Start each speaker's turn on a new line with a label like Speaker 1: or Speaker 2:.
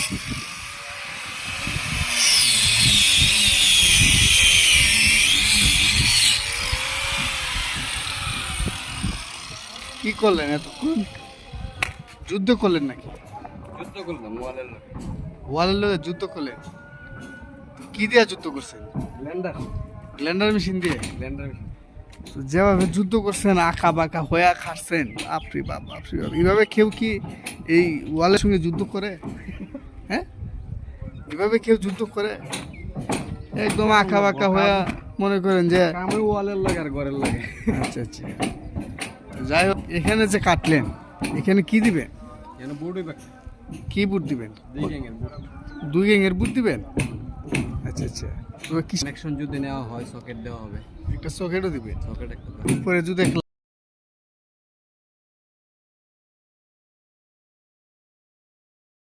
Speaker 1: কি করলেন এতক্ষণ? যুদ্ধ করলেন নাকি?
Speaker 2: যুদ্ধ করলাম
Speaker 1: ওয়ালের লোকে যুদ্ধ করলেন? কি দিয়ে যুদ্ধ করছেন? ব্লেন্ডার মেশিন দিয়ে? তো যেভাবে যুদ্ধ করছেন, আঁকা বাঁকা হয়ে খাচ্ছেন, বাপরে বাপ বাপরে বাপ, এইভাবে কেউ কি এই ওয়ালের সঙ্গে যুদ্ধ করে? হ্যাঁ, এভাবে কেউ যুদ্ধ করে? একদম আঁকা বাঁকা হয়ে মনে করেন যে
Speaker 2: আমার ওয়ালের লাগে আর ঘরের লাগে।
Speaker 1: আচ্ছা আচ্ছা, যাই হোক, এখানে যে কাটলেন, এখানে কি দিবেন?
Speaker 2: এখানে বোর্ডই পাচ্ছে
Speaker 1: কি বুট দিবেন?
Speaker 2: 2 গ্যাংয়ের বোর্ড।
Speaker 1: 2 গ্যাংয়ের বুট দিবেন? আচ্ছা আচ্ছা, তো কি
Speaker 2: কানেকশন যদি নেওয়া হয় সকেট দেওয়া হবে,
Speaker 1: একটা সকেটও দিবেন?
Speaker 2: সকেট একটা
Speaker 1: উপরে যদি